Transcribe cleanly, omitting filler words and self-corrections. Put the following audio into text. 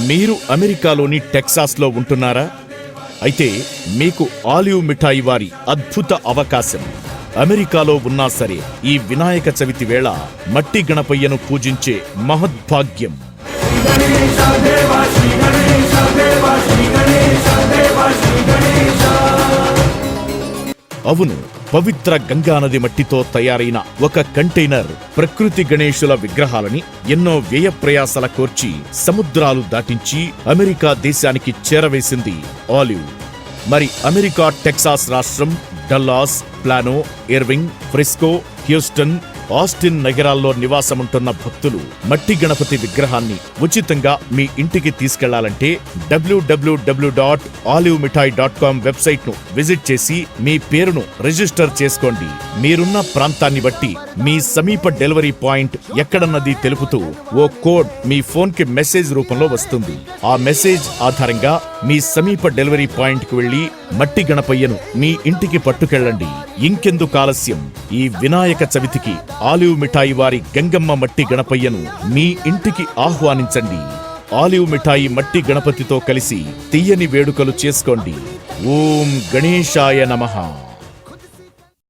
మీరు అమెరికాలోని టెక్సాస్లో ఉంటున్నారా? అయితే మీకు ఆలివ్ మిఠాయి వారి అద్భుత అవకాశం. అమెరికాలో ఉన్నా సరే ఈ వినాయక చవితి వేళ మట్టి గణపయ్యను పూజించే మహద్భాగ్యం. అవును, పవిత్ర గంగానది మట్టితో తయారైన ఒక కంటైనర్ ప్రకృతి గణేశుల విగ్రహాలని ఎన్నో వ్యయ ప్రయాసల కోర్చి సముద్రాలు దాటించి అమెరికా దేశానికి చేరవేసింది ఆలివ్. మరి అమెరికా టెక్సాస్ రాష్ట్రం Dallas, Plano, Irving, Frisco, Houston, Austin నగరాల్లో నివాసముంటున్న భక్తులు మట్టి గణపతి విగ్రహాన్ని ఉచితంగా మీ ఇంటికి తీసుకెళ్లాలంటే www.olivemithai.com వెబ్సైట్ ను విజిట్ చేసి మీ పేరును రిజిస్టర్ చేసుకోండి. మీరున్న ప్రాంతాన్ని బట్టి మీ సమీప డెలివరీ పాయింట్ ఎక్కడన్నది తెలుపుతూ ఓ కోడ్ మీ ఫోన్ కి మెసేజ్ రూపంలో వస్తుంది. ఆ మెసేజ్ ఆధారంగా మీ సమీప డెలివరీ పాయింట్ కు వెళ్లి మట్టి గణపయ్యను మీ ఇంటికి పట్టుకెళ్ళండి. ఇంకెందుకు ఆలస్యం? ఈ వినాయక చవితికి ఆలివ్ మిఠాయి వారి గంగమ్మ మట్టి గణపయ్యను మీ ఇంటికి ఆహ్వానించండి. ఆలివ్ మిఠాయి మట్టి గణపతితో కలిసి తీయని వేడుకలు చేసుకోండి. ఓం గణేశాయ నమః.